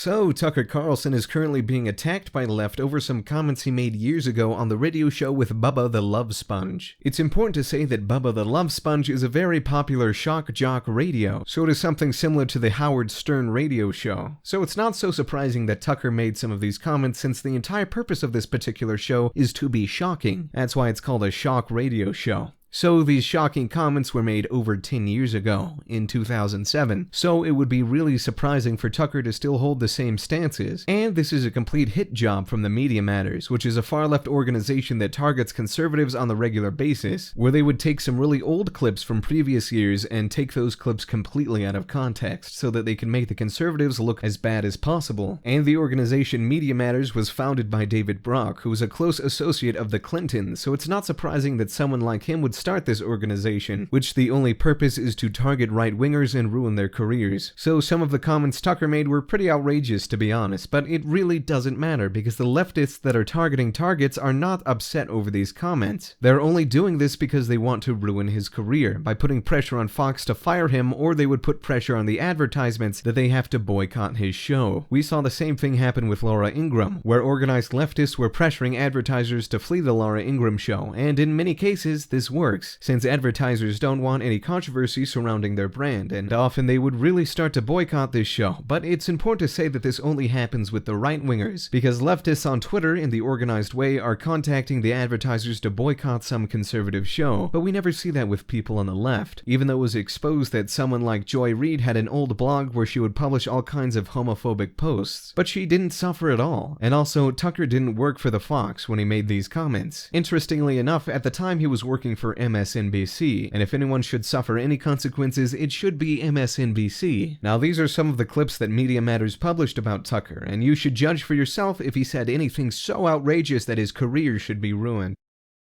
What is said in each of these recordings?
So, Tucker Carlson is currently being attacked by the left over some comments he made years ago on the radio show with Bubba the Love Sponge. It's important to say that Bubba the Love Sponge is a very popular shock jock radio, so it is something similar to the Howard Stern radio show. So it's not so surprising that Tucker made some of these comments, since the entire purpose of this particular show is to be shocking. That's why it's called a shock radio show. So these shocking comments were made over 10 years ago, in 2007, so it would be really surprising for Tucker to still hold the same stances. And this is a complete hit job from the Media Matters, which is a far-left organization that targets conservatives on the regular basis, where they would take some really old clips from previous years and take those clips completely out of context, so that they can make the conservatives look as bad as possible. And the organization Media Matters was founded by David Brock, who was a close associate of the Clintons, so it's not surprising that someone like him would start this organization, which the only purpose is to target right-wingers and ruin their careers. So some of the comments Tucker made were pretty outrageous, to be honest, but it really doesn't matter because the leftists that are targeting targets are not upset over these comments. They're only doing this because they want to ruin his career by putting pressure on Fox to fire him, or they would put pressure on the advertisements that they have to boycott his show. We saw the same thing happen with Laura Ingraham, where organized leftists were pressuring advertisers to flee the Laura Ingraham show, and in many cases this worked. Since advertisers don't want any controversy surrounding their brand, and often they would really start to boycott this show. But it's important to say that this only happens with the right-wingers, because leftists on Twitter in the organized way are contacting the advertisers to boycott some conservative show, but we never see that with people on the left, even though it was exposed that someone like Joy Reid had an old blog where she would publish all kinds of homophobic posts, but she didn't suffer at all. And also, Tucker didn't work for the Fox when he made these comments. Interestingly enough, at the time he was working for MSNBC, and if anyone should suffer any consequences, it should be MSNBC. Now, these are some of the clips that Media Matters published about Tucker, and you should judge for yourself if he said anything so outrageous that his career should be ruined.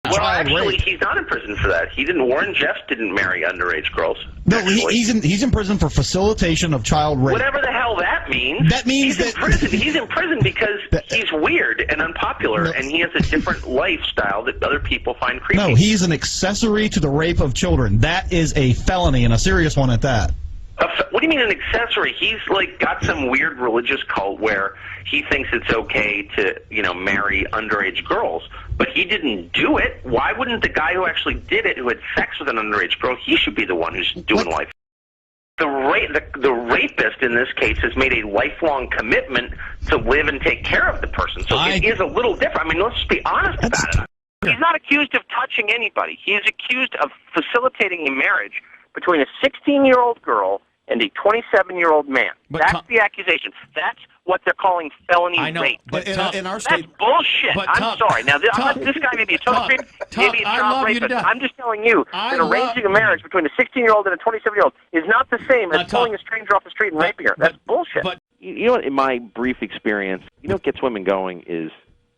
Well, actually, he's not in prison for that. He didn't. Warren Jeffs didn't marry underage girls. No, he's in prison for facilitation of child rape. Whatever the hell that means. That means he's in prison. He's in prison because he's weird and unpopular, and he has a different lifestyle that other people find creepy. No, he's an accessory to the rape of children. That is a felony, and a serious one at that. What do you mean an accessory? He's like got some weird religious cult where he thinks it's okay to, marry underage girls. But he didn't do it. Why wouldn't the guy who actually did it, who had sex with an underage girl, he should be the one who's doing life? The rapist in this case has made a lifelong commitment to live and take care of the person. So it is a little different. I mean, let's be honest about it. He's not accused of touching anybody. He is accused of facilitating a marriage between a 16-year-old girl and a 27-year-old man. That's the accusation. That's what they're calling felony rape. But in our state, that's bullshit. I'm sorry. Now, this guy may be a total maybe a child rapist. I'm just telling you that arranging a marriage between a 16-year-old and a 27-year-old is not the same as pulling a stranger off the street and raping her. That's bullshit. But you know what? In my brief experience, what gets women going is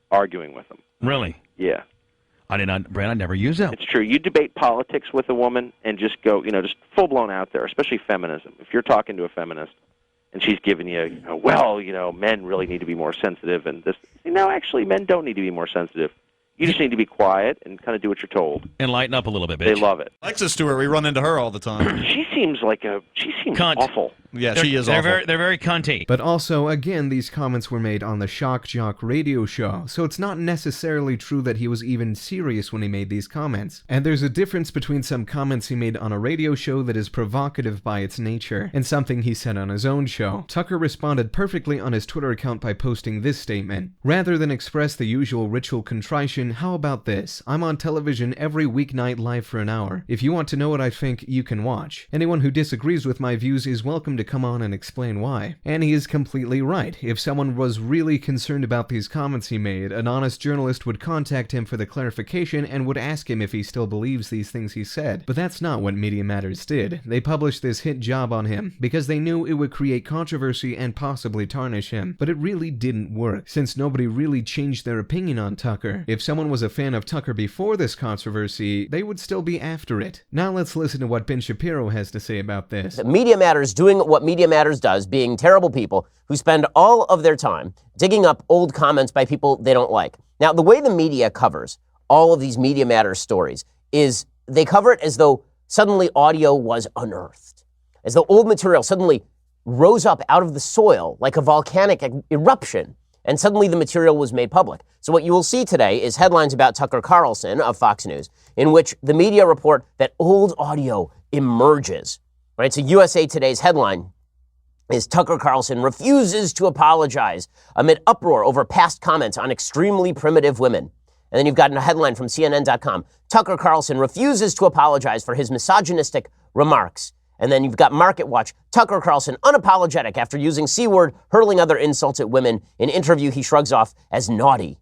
arguing with them. Really? Yeah. Brad, I never use that. It's true. You debate politics with a woman and just go, just full-blown out there, especially feminism. If you're talking to a feminist and she's giving you, men really need to be more sensitive and this, actually men don't need to be more sensitive. You just need to be quiet and kind of do what you're told. And lighten up a little bit, bitch. They love it. Alexa Stewart, we run into her all the time. She seems awful. Yeah, she is awful. They're very cunty. But also, again, these comments were made on the Shock Jock radio show, so it's not necessarily true that he was even serious when he made these comments. And there's a difference between some comments he made on a radio show that is provocative by its nature, and something he said on his own show. Tucker responded perfectly on his Twitter account by posting this statement: "Rather than express the usual ritual contrition, how about this? I'm on television every weeknight live for an hour. If you want to know what I think, you can watch. Anyone who disagrees with my views is welcome to come on and explain why." And he is completely right. If someone was really concerned about these comments he made, an honest journalist would contact him for the clarification and would ask him if he still believes these things he said. But that's not what Media Matters did. They published this hit job on him because they knew it would create controversy and possibly tarnish him. But it really didn't work, since nobody really changed their opinion on Tucker. If someone was a fan of Tucker before this controversy, they would still be after it. Now let's listen to what Ben Shapiro has to say about this. Media Matters doing what Media Matters does, being terrible people who spend all of their time digging up old comments by people they don't like. Now, the way the media covers all of these Media Matters stories is they cover it as though suddenly audio was unearthed, as though old material suddenly rose up out of the soil like a volcanic eruption, and suddenly the material was made public. So what you will see today is headlines about Tucker Carlson of Fox News, in which the media report that old audio emerges. Right? So USA Today's headline is Tucker Carlson refuses to apologize amid uproar over past comments on extremely primitive women. And then you've got a headline from CNN.com. Tucker Carlson refuses to apologize for his misogynistic remarks. And then you've got Market Watch. Tucker Carlson unapologetic after using C-word, hurling other insults at women. In interview, he shrugs off as naughty.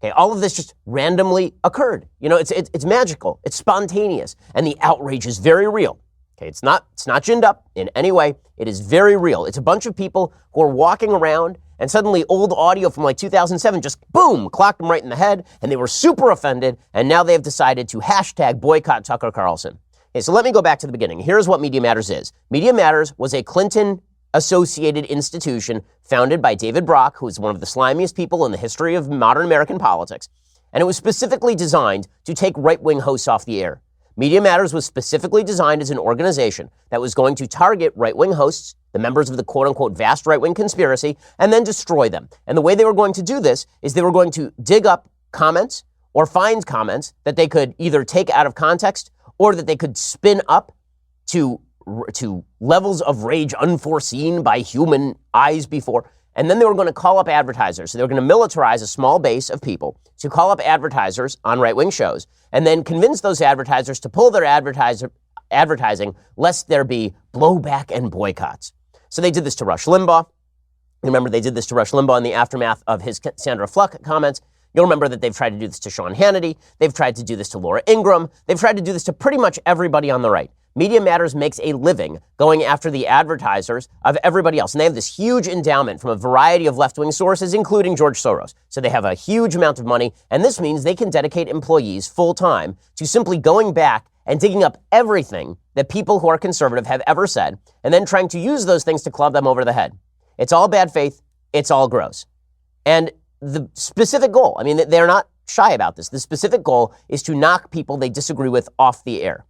Okay, all of this just randomly occurred. You know, it's magical. It's spontaneous. And the outrage is very real. Okay, it's not ginned up in any way. It is very real. It's a bunch of people who are walking around, and suddenly old audio from like 2007 just, boom, clocked them right in the head, and they were super offended, and now they've decided to hashtag boycott Tucker Carlson. Okay, so let me go back to the beginning. Here's what Media Matters is. Media Matters was a Clinton-associated institution founded by David Brock, who is one of the slimiest people in the history of modern American politics, and it was specifically designed to take right-wing hosts off the air. Media Matters was specifically designed as an organization that was going to target right-wing hosts, the members of the quote-unquote vast right-wing conspiracy, and then destroy them. And the way they were going to do this is they were going to dig up comments or find comments that they could either take out of context or that they could spin up to levels of rage unforeseen by human eyes before. And then they were going to call up advertisers. So they were going to militarize a small base of people to call up advertisers on right-wing shows and then convince those advertisers to pull their advertising lest there be blowback and boycotts. So they did this to Rush Limbaugh. Remember, they did this to Rush Limbaugh in the aftermath of his Sandra Fluck comments. You'll remember that they've tried to do this to Sean Hannity. They've tried to do this to Laura Ingraham. They've tried to do this to pretty much everybody on the right. Media Matters makes a living going after the advertisers of everybody else. And they have this huge endowment from a variety of left-wing sources, including George Soros. So they have a huge amount of money. And this means they can dedicate employees full-time to simply going back and digging up everything that people who are conservative have ever said, and then trying to use those things to club them over the head. It's all bad faith. It's all gross. And the specific goal, I mean, they're not shy about this. The specific goal is to knock people they disagree with off the air.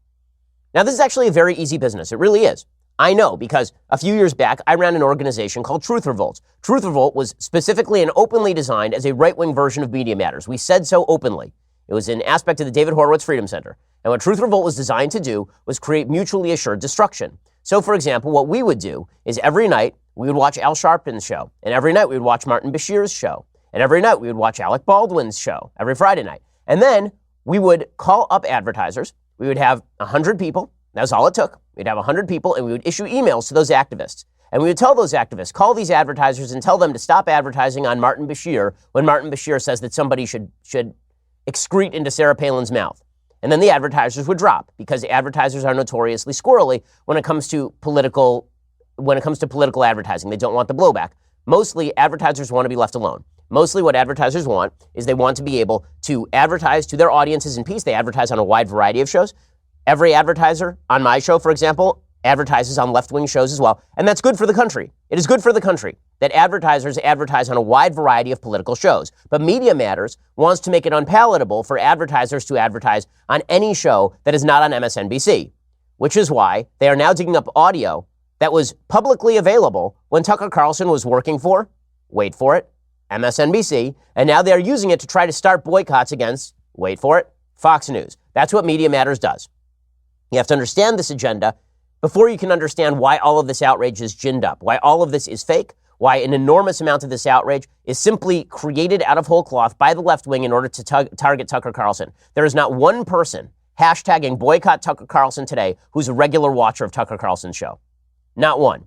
Now, this is actually a very easy business. It really is. I know, because a few years back, I ran an organization called Truth Revolt. Truth Revolt was specifically and openly designed as a right-wing version of Media Matters. We said so openly. It was an aspect of the David Horowitz Freedom Center. And what Truth Revolt was designed to do was create mutually assured destruction. So, for example, what we would do is every night we would watch Al Sharpton's show. And every night we would watch Martin Bashir's show. And every night we would watch Alec Baldwin's show every Friday night. And then we would call up advertisers. We would have 100 people. That was all it took. We'd have 100 people, and we would issue emails to those activists. And we would tell those activists, call these advertisers and tell them to stop advertising on Martin Bashir when Martin Bashir says that somebody should excrete into Sarah Palin's mouth. And then the advertisers would drop, because advertisers are notoriously squirrely when it comes to political advertising. They don't want the blowback. Mostly, advertisers want to be left alone. Mostly what advertisers want is they want to be able to advertise to their audiences in peace. They advertise on a wide variety of shows. Every advertiser on my show, for example, advertises on left-wing shows as well. And that's good for the country. It is good for the country that advertisers advertise on a wide variety of political shows. But Media Matters wants to make it unpalatable for advertisers to advertise on any show that is not on MSNBC, which is why they are now digging up audio that was publicly available when Tucker Carlson was working for, wait for it, MSNBC, and now they are using it to try to start boycotts against, wait for it, Fox News. That's what Media Matters does. You have to understand this agenda before you can understand why all of this outrage is ginned up, why all of this is fake, why an enormous amount of this outrage is simply created out of whole cloth by the left wing in order to target Tucker Carlson. There is not one person hashtagging boycott Tucker Carlson today who's a regular watcher of Tucker Carlson's show. Not one.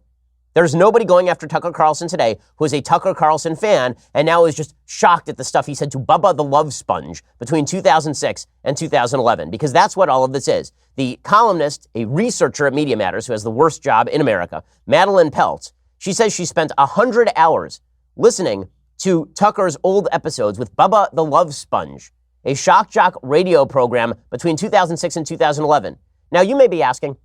There's nobody going after Tucker Carlson today who is a Tucker Carlson fan and now is just shocked at the stuff he said to Bubba the Love Sponge between 2006 and 2011, because that's what all of this is. The columnist, a researcher at Media Matters who has the worst job in America, Madeline Peltz, she says she spent 100 hours listening to Tucker's old episodes with Bubba the Love Sponge, a shock jock radio program between 2006 and 2011. Now, you may be asking,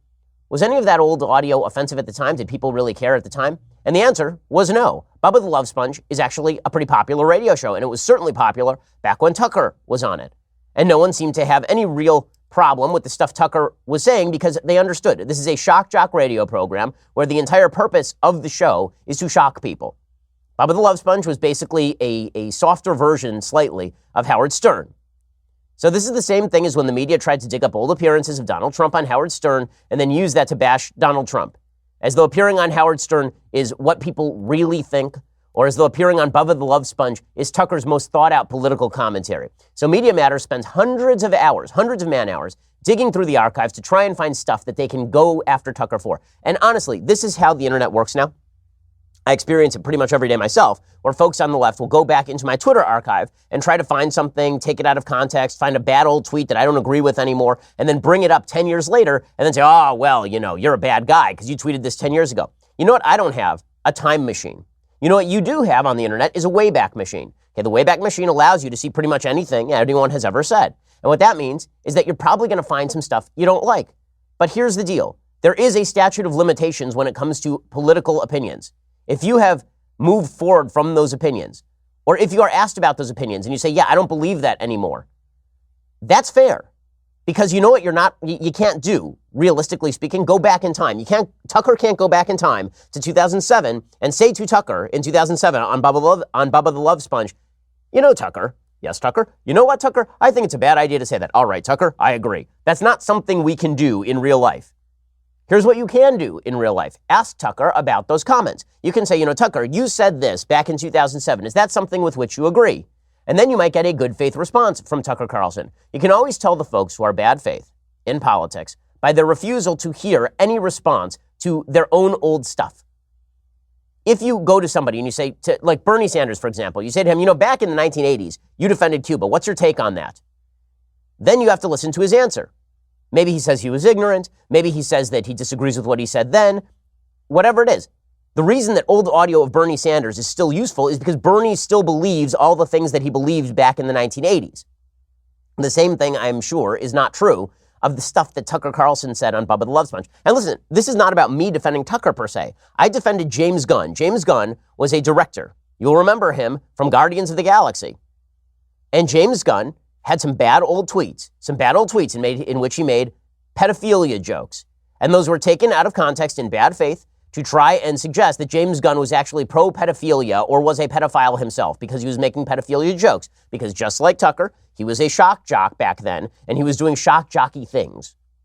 was any of that old audio offensive at the time? Did people really care at the time? And the answer was no. Bubba the Love Sponge is actually a pretty popular radio show, and it was certainly popular back when Tucker was on it. And no one seemed to have any real problem with the stuff Tucker was saying because they understood. This is a shock jock radio program where the entire purpose of the show is to shock people. Bubba the Love Sponge was basically a softer version, slightly, of Howard Stern. So this is the same thing as when the media tried to dig up old appearances of Donald Trump on Howard Stern and then use that to bash Donald Trump. As though appearing on Howard Stern is what people really think, or as though appearing on Bubba the Love Sponge is Tucker's most thought-out political commentary. So Media Matters spends hundreds of man-hours, digging through the archives to try and find stuff that they can go after Tucker for. And honestly, this is how the internet works now. I experience it pretty much every day myself, where folks on the left will go back into my Twitter archive and try to find something, take it out of context, find a bad old tweet that I don't agree with anymore, and then bring it up 10 years later and then say, oh, well, you're a bad guy because you tweeted this 10 years ago. You know what? I don't have a time machine. You know what you do have on the internet is a Wayback Machine. Okay, the Wayback Machine allows you to see pretty much anything anyone has ever said. And what that means is that you're probably going to find some stuff you don't like. But here's the deal. There is a statute of limitations when it comes to political opinions. If you have moved forward from those opinions, or if you are asked about those opinions and you say, yeah, I don't believe that anymore, that's fair. Because you know what you can't do, realistically speaking, go back in time. Tucker can't go back in time to 2007 and say to Tucker in 2007 on Bubba the Love Sponge, Tucker, yes, Tucker, you know what, Tucker, I think it's a bad idea to say that. All right, Tucker, I agree. That's not something we can do in real life. Here's what you can do in real life. Ask Tucker about those comments. You can say, Tucker, you said this back in 2007. Is that something with which you agree? And then you might get a good faith response from Tucker Carlson. You can always tell the folks who are bad faith in politics by their refusal to hear any response to their own old stuff. If you go to somebody and you say, like Bernie Sanders, for example, you say to him, back in the 1980s, you defended Cuba. What's your take on that? Then you have to listen to his answer. Maybe he says he was ignorant. Maybe he says that he disagrees with what he said then. Whatever it is. The reason that old audio of Bernie Sanders is still useful is because Bernie still believes all the things that he believed back in the 1980s. The same thing, I'm sure, is not true of the stuff that Tucker Carlson said on Bubba the Love Sponge. And listen, this is not about me defending Tucker per se. I defended James Gunn. James Gunn was a director. You'll remember him from Guardians of the Galaxy. And James Gunn had some bad old tweets in which he made pedophilia jokes. And those were taken out of context in bad faith to try and suggest that James Gunn was actually pro-pedophilia or was a pedophile himself because he was making pedophilia jokes. Because just like Tucker, he was a shock jock back then, and he was doing shock jockey things.